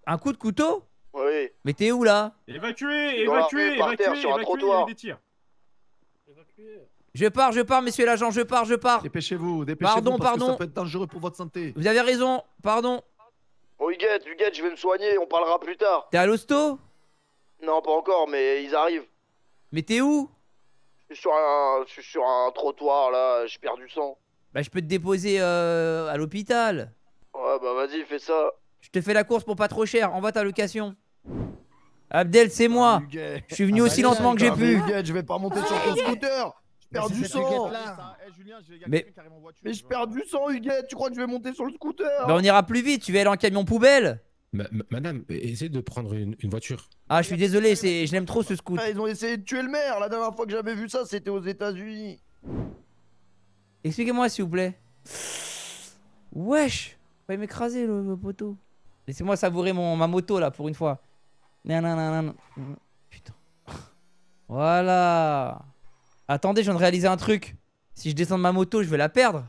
un coup de couteau? Oui. Mais t'es où là? Évacuez, Dans la rue, par terre, sur un trottoir. Je pars, messieurs l'agent, je pars. Dépêchez-vous, Pardon, parce que pardon. ça peut être dangereux pour votre santé. Vous avez raison, pardon. Bon, Huguette, je vais me soigner, on parlera plus tard. T'es à l'hosto? Non, pas encore, mais ils arrivent. Mais t'es où? Je suis sur un trottoir là, je perds du sang. Bah je peux te déposer à l'hôpital. Ouais, bah vas-y, fais ça. Je te fais la course pour pas trop cher, envoie ta location. Abdel, c'est moi. Huguette. Je suis venu aussi lentement que j'ai pu. Huguette, je vais pas monter sur ton scooter. Je perds du sang. Mais Mais je perds du sang, Huguette. Tu crois que je vais monter sur le scooter? bah on ira plus vite, tu vas aller en camion poubelle. Madame, essayez de prendre une voiture. Ah je suis désolé, je l'aime trop ce scoot. Ah, ils ont essayé de tuer le maire. La dernière fois que j'avais vu ça, c'était aux États-Unis. Expliquez-moi s'il vous plaît. Wesh, va m'écraser le poteau. Laissez-moi savourer ma moto là pour une fois. Nanana. Putain. Voilà. Attendez, je viens de réaliser un truc. Si je descends de ma moto, je vais la perdre.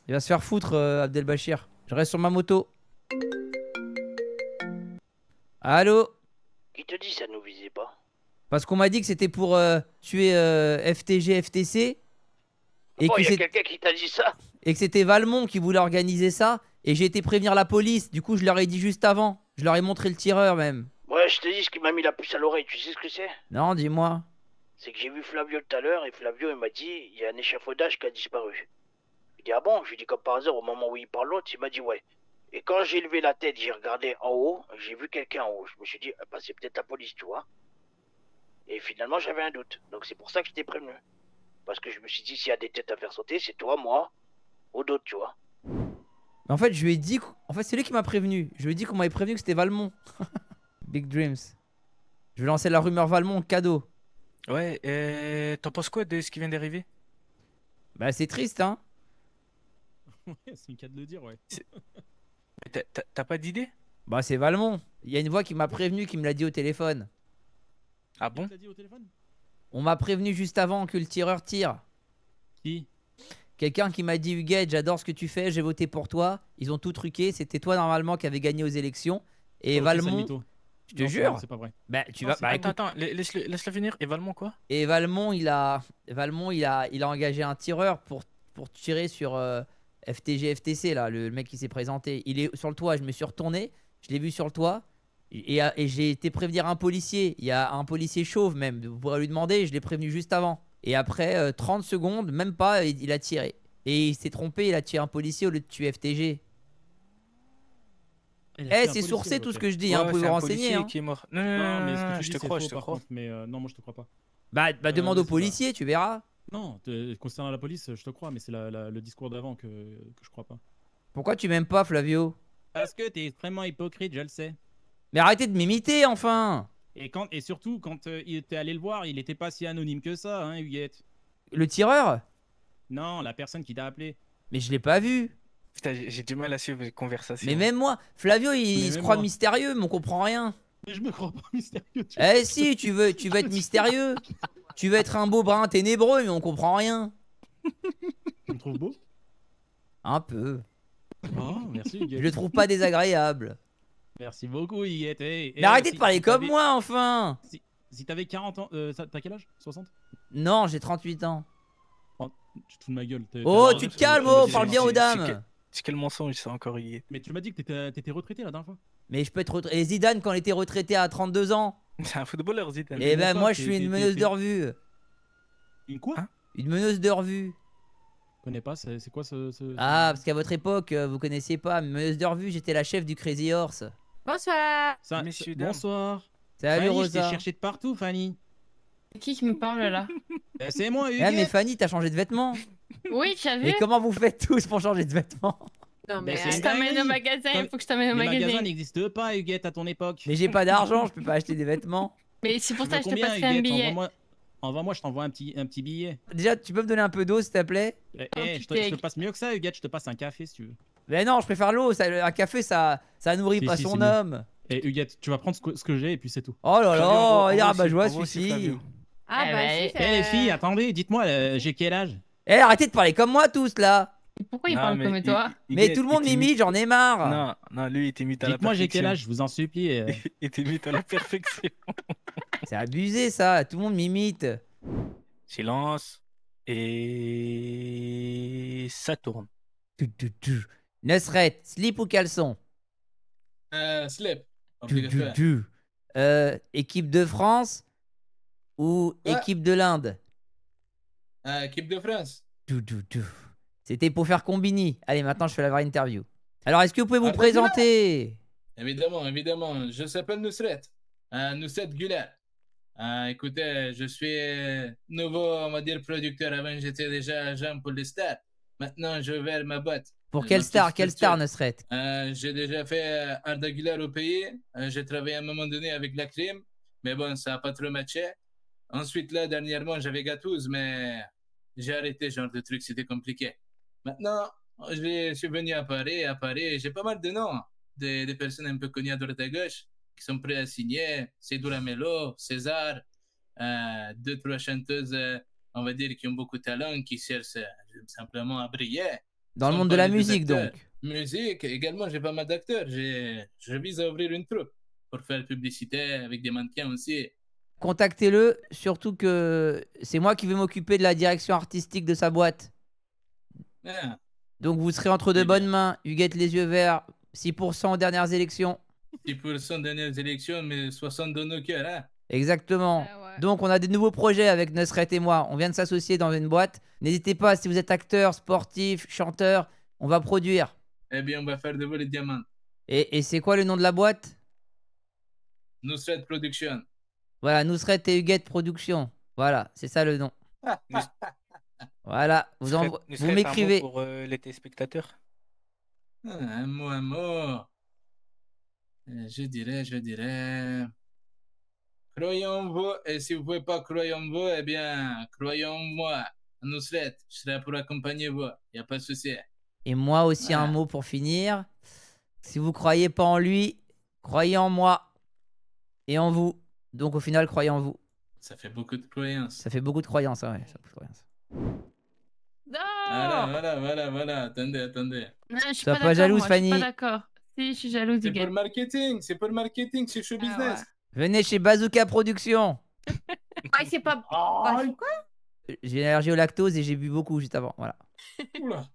Il va se faire foutre, Abdelbachir. Je reste sur ma moto. Allô? Qui te dit ça nous visait pas? Parce qu'on m'a dit que c'était pour tuer FTG, FTC. Et Bon, que y a c'est- quelqu'un qui t'a dit ça? et que c'était Valmont qui voulait organiser ça. Et j'ai été prévenir la police. Du coup, je leur ai dit juste avant. Je leur ai montré le tireur même. Ouais, je te dis ce qui m'a mis la puce à l'oreille, tu sais ce que c'est? Non, dis-moi. C'est que j'ai vu Flavio tout à l'heure et Flavio il m'a dit il y a un échafaudage qui a disparu. Il dit ah bon? Je lui dis comme par hasard au moment où il parle l'autre, il m'a dit ouais. Et quand j'ai levé la tête, j'ai regardé en haut, j'ai vu quelqu'un en haut. Je me suis dit ah bah c'est peut-être la police, tu vois. Et finalement j'avais un doute, donc c'est pour ça que je t'ai prévenu. Parce que je me suis dit s'il y a des têtes à faire sauter, c'est toi, moi, ou d'autres, tu vois. Mais en fait, je lui ai dit. En fait, c'est lui qui m'a prévenu. Je lui ai dit qu'on m'avait prévenu que c'était Valmont. Big Dreams. Je vais lancer la rumeur Valmont, cadeau. Ouais, et t'en penses quoi de ce qui vient d'arriver? Bah, c'est triste, hein. C'est le cas de le dire, ouais. T'as pas d'idée? Bah, c'est Valmont. Il y a une voix qui m'a prévenu, qui me l'a dit au téléphone. Ah bon? On m'a prévenu juste avant que le tireur tire. Qui? Quelqu'un qui m'a dit Huguette, j'adore ce que tu fais, j'ai voté pour toi. Ils ont tout truqué. C'était toi normalement qui avait gagné aux élections. Et Ok, Valmont. Salmito. Je te Non, jure. c'est pas vrai. Bah, tu Non, vas. c'est Bah, pas écoute. Attends, laisse-le venir. Et Valmont quoi? Et Valmont, il a engagé un tireur pour tirer sur FTG, FTC, là, le mec qui s'est présenté. Il est sur le toit, je me suis retourné, je l'ai vu sur le toit. Et j'ai été prévenir un policier. Il y a un policier chauve même, vous pourrez lui demander, je l'ai prévenu juste avant. Et après 30 secondes, même pas, il a tiré. Et il s'est trompé, il a tué un policier au lieu de tuer FTG. Eh, c'est sourcé tout ce que je dis, hein, vous pouvez vous renseigner. Hein. Qui est mort. Non, mais ce que tu je dis, te c'est crois, faux, je te par crois. contre, mais non, moi je te crois pas. Bah demande mais au c'est policier, tu verras. Non, concernant la police, je te crois, mais c'est le discours d'avant que je crois pas. Pourquoi tu m'aimes pas, Flavio? Parce que t'es extrêmement hypocrite, je le sais. Mais arrêtez de m'imiter, enfin. Et surtout, quand il était allé le voir, il était pas si anonyme que ça, hein, Huguette. Le tireur? Non, la personne qui t'a appelé. Mais je l'ai pas vu. Putain, j'ai du mal à suivre les conversations. Mais même moi, Flavio, il Mais se même croit moi. mystérieux, mais on comprend rien. Mais je me crois pas mystérieux. Eh si, tu veux être mystérieux. Tu veux être un beau brin ténébreux, mais on comprend rien. Tu me trouves beau? Un peu. Oh, merci Je Huguette. le trouve pas désagréable. Merci beaucoup Huguette. Mais arrêtez de parler comme moi, enfin. Si t'avais 40 ans, t'as quel âge? 60? Non, j'ai 38 ans. Oh, tu te fous de ma gueule. Oh, tu te calmes, oh, parle bien aux dames. C'est quel mensonge ça encore, Huguette? Mais tu m'as dit que t'étais retraité la dernière fois. Mais je peux être retraité. Et Zidane, quand il était retraité à 32 ans. C'est un footballeur, Zidane. Eh ben, moi, je suis une meneuse de revue. Une quoi? Une meneuse de revue. Je connais pas, c'est quoi ce... Ah, parce qu'à votre époque, vous connaissiez pas. Meneuse de revue, j'étais la chef du Crazy Horse. Bonsoir. Messieurs, bonsoir. Salut, Fanny, Rosa. je t'ai cherché de partout, Fanny. Qui me parle là? C'est moi, Ah, Huguette. mais Fanny, t'as changé de vêtements. Oui, tu as vu? Et comment vous faites tous pour changer de vêtements? Non, mais c'est je une t'emmène au dinguerie. magasin, il faut que je t'emmène au Les magasin. magasins n'existent pas, Huguette, à ton époque. Mais j'ai pas d'argent, je peux pas acheter des vêtements. Mais c'est pour Tu ça veux que je te combien, passerai un Huguette? billet. Envoie-moi, je t'envoie un petit billet. Déjà, tu peux me donner un peu d'eau, s'il te plaît? Je te passe mieux que ça, Huguette, je te passe un café si tu veux. Mais non, je préfère l'eau. Un café, ça nourrit Si, pas si, son c'est mieux. homme. Et Huguette, tu vas prendre ce que j'ai et puis c'est tout. Oh là là, regarde, bah je vois envoie aussi celui-ci. Flavio. Ah bah Eh si, Eh les filles, attendez, dites-moi, j'ai quel âge? Eh, arrêtez de parler comme moi tous là. Pourquoi il Non, parle mais comme toi? Mais tout le monde m'imite, j'en ai marre. Non, non, lui il t'imite à la Dites-moi j'ai quel perfection. âge, je vous en supplie. Il t'imite à la perfection. C'est abusé ça, tout le monde m'imite. Silence. Et ça tourne. Nesret, slip ou caleçon? Slip. Équipe de France ou Ouais. équipe de l'Inde? Équipe de France. C'était pour faire Combini. Allez, maintenant je fais la vraie interview. Alors, est-ce que vous pouvez vous Ah, présenter? Évidemment, évidemment. Je s'appelle Nusret. Nusret Guler. Écoutez, je suis nouveau, on va dire, producteur. Avant, j'étais déjà agent pour les stars. Maintenant, je vais ma boîte. Pour quelle star, Nesret? J'ai déjà fait Arda Güler au pays. J'ai travaillé à un moment donné avec la crime. Mais bon, ça n'a pas trop matché. Ensuite, là, dernièrement, j'avais Gatouze, mais j'ai arrêté ce genre de truc, c'était compliqué. Maintenant, je suis venu à Paris, j'ai pas mal de noms. des personnes un peu connues à droite à gauche qui sont prêts à signer. C'est Duramelo, César, 2-3 chanteuses, on va dire, qui ont beaucoup de talent, qui cherchent simplement à briller. Dans le Sans monde de la parler des musique, acteurs. donc. Musique, également, j'ai pas mal d'acteurs. Je vise à ouvrir une troupe pour faire publicité avec des mannequins aussi. Contactez-le, surtout que c'est moi qui vais m'occuper de la direction artistique de sa boîte. Ah, Donc vous serez entre de bonnes mains. Huguette les yeux verts, 6% aux dernières élections. 10% dernières élections, mais 60 dans nos cœurs, hein. Exactement. Donc on a des nouveaux projets avec Nusret et moi. On vient de s'associer dans une boîte. N'hésitez pas, si vous êtes acteur, sportif, chanteur, on va produire. Eh bien, on va faire de vous les diamants. Et c'est quoi le nom de la boîte? Nusret Production. Voilà, Nusret et Huguette Production. Voilà, c'est ça le nom. Voilà, vous m'écrivez. Pour les téléspectateurs. Un mot. Je dirais. Croyez en vous, et si vous ne pouvez pas croire en vous, eh bien, croyez en moi. Nusret, je serai là pour accompagner vous. Il n'y a pas de souci. Et moi aussi un mot pour finir. Si vous croyez pas en lui, croyez en moi. Et en vous. Donc au final, croyez en vous. Ça fait beaucoup de croyances. Ça fait beaucoup de croyances, ouais. Ça fait beaucoup de croyances. Voilà. Attendez. Non, je suis Sois pas pas d'accord, jalouse, moi, je suis Fanny. pas d'accord. Si, je suis jalouse, C'est pour Huguette. le marketing, c'est show business. Venez chez Bazooka Production. Ah, c'est pas. Quoi? J'ai une allergie au lactose et j'ai bu beaucoup juste avant. Voilà. Oula.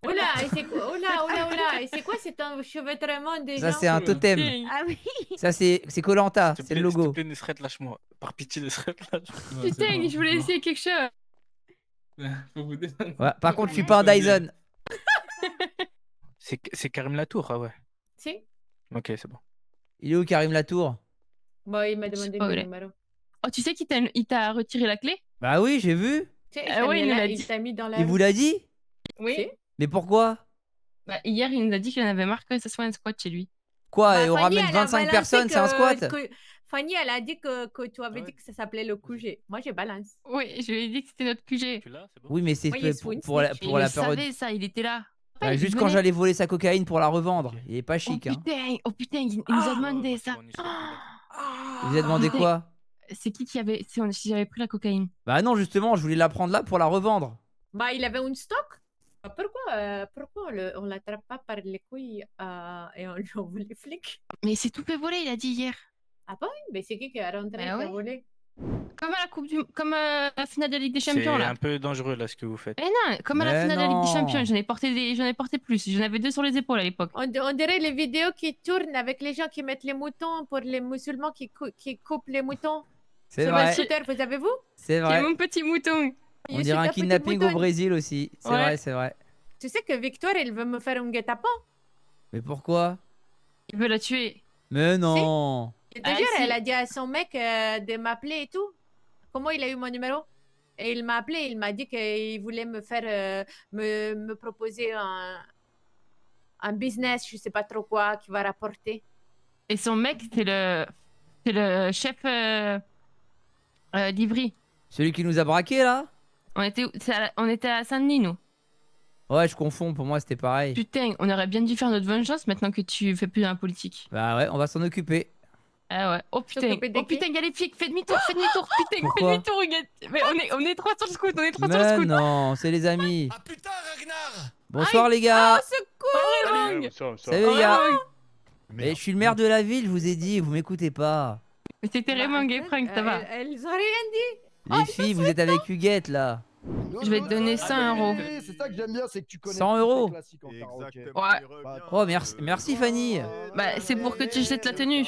Oula, et c'est quoi? Oula. Et c'est quoi cet enchevêtrement des Ça, gens? c'est un totem. Ah oui. Ça, c'est Koh-Lanta. C'est le logo. S'il te plaît, Nusret, lâche-moi. Par pitié, Nusret, lâche-moi. Putain, je voulais essayer quelque chose. Ouais, par contre, je suis pas un Dyson. C'est Karim Latour, ah ouais. Si. Ok, c'est bon. Il est où Karim Latour? Bon, il m'a demandé pas le vrai. numéro. Oh, tu sais qu'il t'a retiré la clé? Bah oui, j'ai vu. Tu sais, Ah ouais, il nous l'a dit. il t'a mis dans la. Il vous l'a dit? Oui. Mais pourquoi? Bah, hier, il nous a dit qu'il en avait marre que ça soit un squat chez lui. Quoi? Bah, Et on Fanny, ramène elle a 25 balancé personnes, c'est un squat? Fanny, elle a dit que tu avais dit que ça s'appelait le QG. Moi, je balance. Oui, je lui ai dit que c'était notre QG. Oui, mais c'est Oui, il est pour, sous une pour la, snitch. pour la Il période. savait ça, il était là. Bah, Il juste quand venait- j'allais voler sa cocaïne pour la revendre. Il est pas chic, hein. Putain, il nous a demandé ça. Il vous a demandé Putain. quoi? C'est qui avait. Si j'avais pris la cocaïne. Bah non, justement, je voulais la prendre là pour la revendre. Bah, il avait un stock. Pourquoi on l'attrape pas par les couilles et on lui envoie les flics? Mais c'est tout fait voler, il a dit hier. Ah bon? Mais c'est qui a rentré et Bah qui a ouais. volé? Comme à la Coupe du. Comme la finale de la Ligue des C'est Champions, là. un peu dangereux, là, ce que vous faites. Mais non, comme à la Mais finale de la Ligue des non. Champions, j'en ai porté plus. J'en avais 2 sur les épaules à l'époque. On dirait les vidéos qui tournent avec les gens qui mettent les moutons pour les musulmans qui coupent les moutons. C'est Sur vrai. le scooter, vous avez vu? C'est vrai. Mon petit mouton. On dirait un kidnapping au Brésil aussi. C'est Ouais. vrai, c'est vrai. Tu sais que Victoire, elle veut me faire un guet-apens. Mais pourquoi? Il veut la tuer. Mais non. Je te Ah, jure, si. elle a dit à son mec de m'appeler et tout. Comment il a eu mon numéro? Et il m'a appelé, il m'a dit qu'il voulait me faire, me proposer un business, je sais pas trop quoi, qui va rapporter. Et son mec, c'est le chef d'Ivry. Celui qui nous a braqué là? On était à Saint-Denis, nous. Ouais, je confonds. Pour moi, c'était pareil. Putain, on aurait bien dû faire notre vengeance maintenant que tu fais plus dans la politique. Bah ouais, on va s'en occuper. Ah ouais. Oh putain, S'occuper de qui? il y a les flics, fais demi-tour, putain, Pourquoi? fais demi-tour, Huguette. Mais on est trois sur le scout, sur le Mais scout. non, c'est les amis. Bonsoir les gars. secours. Salut les gars. Mais je suis le maire de la ville, je vous ai dit, vous m'écoutez pas. Mais c'était Raymond Gay Frank, ça va. Elles ont rien dit. Les filles, vous êtes avec Huguette là. Je vais te donner 100 euros. C'est ça que j'aime bien, c'est que tu connais 100 tous euros. les classiques en karaoké. Ouais. Oh merci Fanny. Bah, c'est pour que tu jettes la tenue.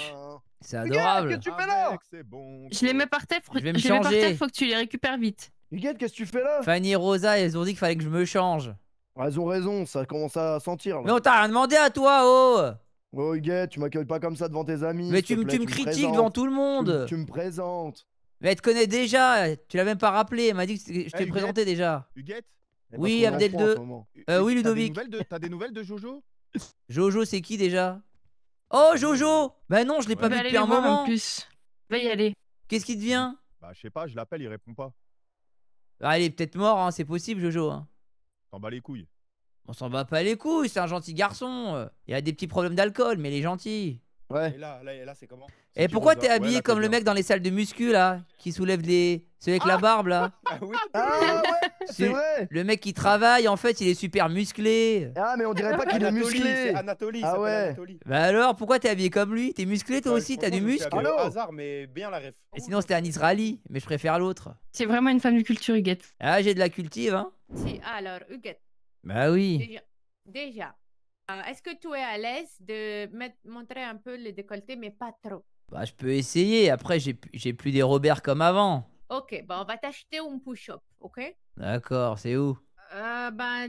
C'est adorable. Qu'est-ce que tu fais là? Je les mets par terre, Je vais me changer. faut que tu les récupères vite. Huguette, qu'est-ce que tu fais là? Fanny et Rosa, elles ont dit qu'il fallait que je me change. Elles ont raison, ça commence à sentir. Mais on t'a rien demandé à toi, oh. Oh Huguette, tu m'accueilles pas comme ça devant tes amis. Mais s'il te tu me plaît, critiques présentes. devant tout le monde. Tu me présentes. Mais elle te connaît déjà, tu l'as même pas rappelé, elle m'a dit que je t'ai Huguette présenté déjà. Huguette Oui, Abdel 2. Oui, Ludovic. T'as des nouvelles de Jojo? Jojo, c'est qui déjà? Oh, Jojo! Bah non, je l'ai pas Va vu aller depuis les un voir moment. en plus. Va y aller. Qu'est-ce qui devient? Bah, je sais pas, je l'appelle, il répond pas. Ah, il est peut-être mort, hein, c'est possible, Jojo. Hein. T'en bats les couilles. On s'en bat pas les couilles, c'est un gentil garçon. Il a des petits problèmes d'alcool, mais il est gentil. Ouais. Et là c'est comment? Et pourquoi t'es habillé comme le mec dans les salles de muscu là, qui soulève les... Celui avec la barbe là? Ah oui. Ah ouais, c'est vrai. Le mec qui travaille, en fait, il est super musclé. Ah, mais on dirait pas qu'il est musclé. C'est Anatoly, Ah ouais. Anatoly. Bah alors, pourquoi t'es habillé comme lui? T'es musclé toi Ouais, aussi? T'as du franchement, je me suis muscle? habillé au hasard, mais bien la ref. Et sinon, c'était Anis Rally, mais je préfère l'autre. C'est vraiment une femme de culture, Huguette. Ah, j'ai de la cultive, hein? Si, alors, Huguette, Bah oui. déjà, est-ce que tu es à l'aise de montrer un peu le décolleté, mais pas trop? Bah, je peux essayer. Après, j'ai plus des Robert comme avant. Ok, on va t'acheter un push-up, ok? D'accord, c'est où?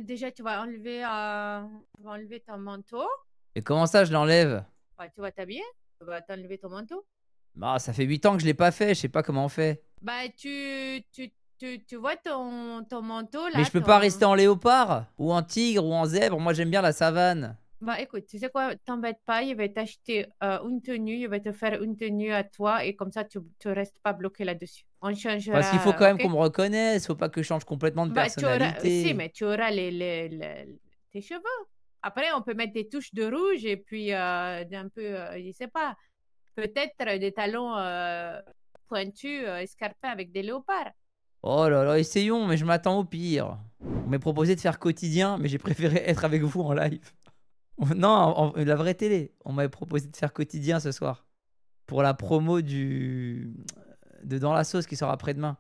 Déjà, tu vas enlever ton manteau. Et comment ça, je l'enlève? Bah, tu vas t'habiller, tu vas t'enlever ton manteau. Bah, ça fait 8 ans que je l'ai pas fait, je sais pas comment on fait. Bah, tu vois ton manteau là. Mais je peux pas rester en léopard? Ou en tigre, ou en zèbre? Moi, j'aime bien la savane. Bah, écoute, tu sais quoi, t'embête pas, il va t'acheter une tenue, il va te faire une tenue à toi et comme ça, tu restes pas bloqué là-dessus. On changera. Parce qu'il faut quand même ok? qu'on me reconnaisse, faut pas que je change complètement de personnalité. Si, mais tu auras tes cheveux. Après, on peut mettre des touches de rouge et puis un peu, je sais pas, peut-être des talons pointus, escarpins avec des léopards. Oh là là, essayons, mais je m'attends au pire. On m'a proposé de faire quotidien, mais j'ai préféré être avec vous en live. Non, la vraie télé. On m'avait proposé de faire quotidien ce soir. Pour la promo de Dans la sauce qui sort après-demain.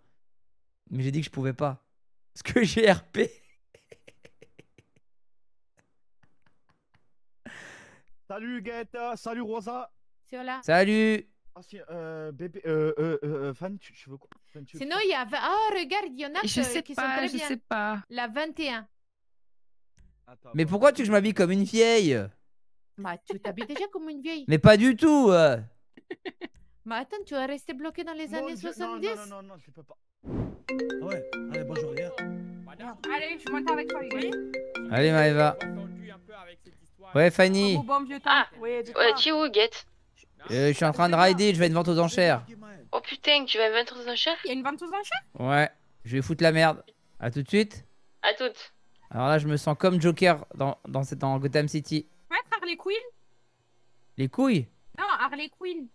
Mais j'ai dit que je pouvais pas. Parce que j'ai RP. Salut Gaëta, salut Rosa. C'est là. Salut. Ah, si, bébé, Fanny, tu veux quoi? Fanny, tu veux Sinon, il y a. Ah, regarde, il y en a Je sais qui pas, sont très je bien. sais pas. La 21. Mais pourquoi tu veux que je m'habille comme une vieille? Bah, tu t'habilles déjà comme une vieille. Mais pas du tout. Mais attends, tu vas rester bloqué dans les années 70? Non, je peux pas. Ouais, allez, bonjour, viens. Allez, je monte avec toi, Huguette. Allez, Maëva. Ouais, Fanny. Ouais, Ouais, tu es où, Huguette? Je suis en train de rider, je vais à une vente aux enchères. Oh putain, tu vas vendre aux enchères? Il y a une vente aux enchères? Ouais, je vais foutre la merde. À tout de suite. À toutes. Alors là, je me sens comme Joker dans Gotham City. Tu peux être Harley Quinn? Les couilles? Non, Harley Quinn.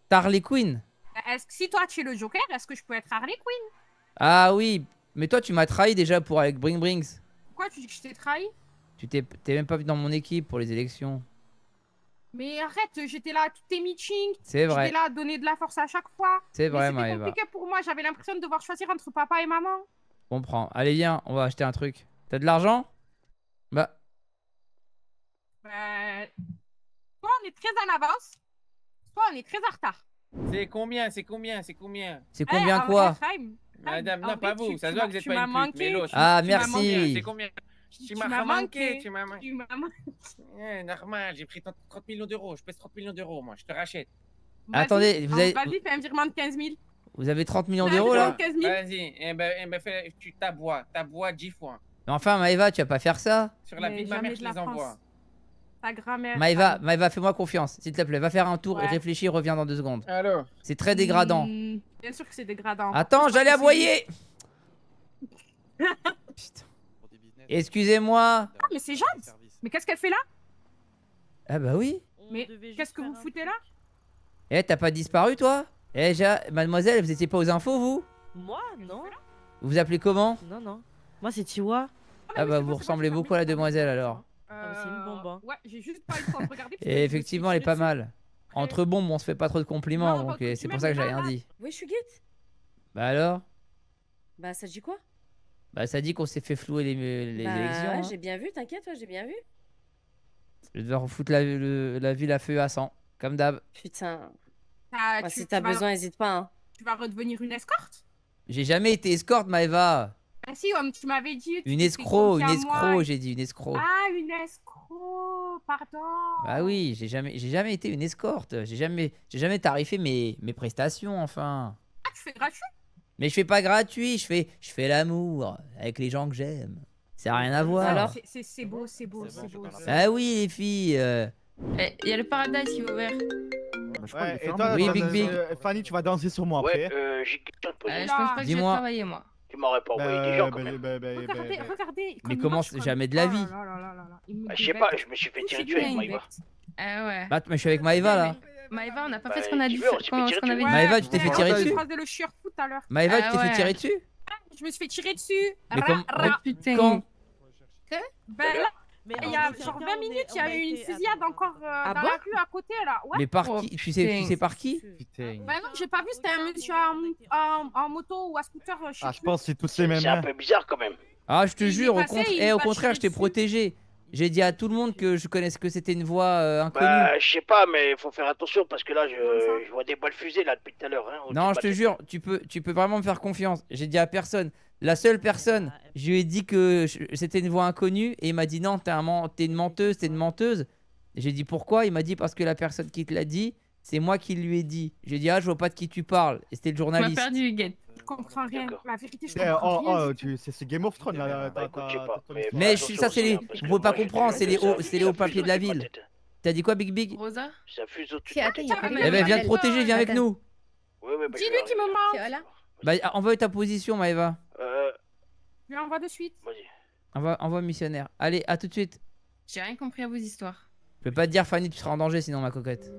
T'as Harley Quinn? Est-ce que si toi tu es le Joker, est-ce que je peux être Harley Quinn? Ah oui, mais toi tu m'as trahi déjà pour avec Bring Brings. Pourquoi tu dis que je t'ai trahi? Tu t'es même pas vu dans mon équipe pour les élections. Mais arrête, j'étais là à tous tes meetings. C'est vrai. J'étais là à donner de la force à chaque fois. C'est vrai, Mais c'était Maëva. compliqué pour moi, j'avais l'impression de devoir choisir entre papa et maman. Je comprends. Allez viens, on va acheter un truc. T'as de l'argent? Bah, Soit on est très en avance, soit on est très en retard. C'est combien? C'est combien? C'est combien? c'est combien en quoi? vrai, Chaim, Madame, en non, vrai, pas vous. Ça se voit que vous êtes tu pas m'as une pute, manqué, mais l'autre. Ah, tu m'as merci. manqué. C'est combien? Tu m'as manqué. Tu m'as manqué. Tu m'as manqué. Normal, j'ai pris 30 millions d'euros. Je pèse 30 millions d'euros, moi. Je te rachète. Vas-y, Attendez, Vas-y, fais un virement de 15 000. vous avez 30 millions Vas-y, d'euros là? 15 000. Vas-y, tu t'aboies 10 fois. Mais enfin Maëva, tu vas pas faire ça? Sur la Mais vie de ma jamais mère, je de la les envoie. France. Ta grand-mère. Maëva, fais-moi confiance, s'il te plaît. Va faire un tour, Ouais. réfléchis, reviens dans 2 secondes. Alors? C'est très dégradant. Bien sûr que c'est dégradant. Attends, j'allais aboyer. Excusez-moi. Ah, mais c'est Jade. Mais qu'est-ce qu'elle fait là? Ah bah oui. Mais qu'est-ce que vous foutez là? Eh, t'as pas disparu toi? Eh, mademoiselle, vous étiez pas aux infos vous? Moi, non. Vous vous appelez comment? Non. Moi, c'est Chihuahua. Ah bah vous ressemblez beaucoup à la demoiselle alors. C'est une bombe. Hein. Ouais, j'ai juste pas eu le temps de regarder. parce que Et je me effectivement, suis elle est pas tirée mal. Entre bombes, on se fait pas trop de compliments, Non, donc pas c'est pour ça que j'ai rien dit. Oui, je suis guette. Bah alors? Bah, ça dit quoi? Bah ça dit qu'on s'est fait flouer les Bah, élections. ouais, hein. j'ai bien vu, t'inquiète, ouais, j'ai bien vu. Je vais devoir foutre la ville à feu à 100, comme d'hab. Putain. Ah, Bah, tu- si tu t'as vas- besoin, hésite pas. Hein. Tu vas redevenir une escorte? J'ai jamais été escorte, Maëva. Ah si, tu m'avais dit. Une tu escroc, t'es une confiée à moi escroc, et- j'ai dit une escroc. Ah, une escroc, pardon. Bah oui, j'ai jamais été une escorte. J'ai jamais tarifé mes prestations, enfin. Ah, tu fais gratuit? Mais je fais pas gratuit, je fais l'amour avec les gens que j'aime. Ça a rien à voir. C'est beau, c'est beau, c'est beau. Ah oui, les filles. Il y a le Paradise qui est ouvert. Ouais, et toi, Oui, Big Big. Fanny, tu vas danser sur moi après. j'ai quelqu'un de Je pense pas que je vais Dis-moi. travailler, moi. Tu m'aurais pas envoyé des gens quand même. Regardez. Mais comment jamais de la vie. Bah, je sais pas, je me suis fait tirer dessus avec Maïva. Ah ouais. Bah, mais je suis avec Maïva là. Maëva, on n'a pas Bah, fait ce qu'on a tu dit. veux, on s'est fait tirer dessus. Maëva, tu t'es fait tirer dessus. J'ai croisé le chieur tout à l'heure. Maëva, Ah tu t'es fait ouais. tirer dessus. Je me suis fait tirer dessus. Mais comme. Putain. Quand Ben là, il y a genre 20 minutes, il y a eu une fusillade encore dans la rue à côté là. Ouais. Mais par qui tu sais par qui Ben non, j'ai pas vu, c'était un monsieur en moto ou à scooter. Je pense que c'est tous les mêmes. C'est un peu bizarre quand même. Ah, je te Il jure, est passé, au il contraire, m'a je t'ai tiré protégé. J'ai dit à tout le monde que je connaissais que c'était une voix inconnue. Bah, je sais pas, mais faut faire attention parce que là, je vois des balles fusées là depuis tout à l'heure. Hein, Non, je te jure, tu peux vraiment me faire confiance. J'ai dit à personne. La seule personne, je lui ai dit que c'était une voix inconnue et il m'a dit non, t'es une menteuse, t'es une menteuse. J'ai dit pourquoi? Il m'a dit parce que la personne qui te l'a dit, c'est moi qui lui ai dit. J'ai dit ah, je vois pas de qui tu parles. Et c'était le Tu m'as journaliste. perdu, Huguette. Je comprends rien. La vérité, je comprends rien. C'est Game of Thrones là. Mais ça, c'est les. Vous pouvez pas comprendre, c'est les hauts papiers de la ville. T'as dit quoi, Big Big? Rosa? Ça fuse au-dessus. Eh ben, viens te protéger, viens avec nous. Dis-lui qu'il me manque. Voilà. Bah, envoie ta position, Maëva. Je lui envoie de suite. Envoie missionnaire. Allez, à tout de suite. J'ai rien compris à vos histoires. Je peux pas te dire, Fanny, tu seras en danger sinon, ma coquette.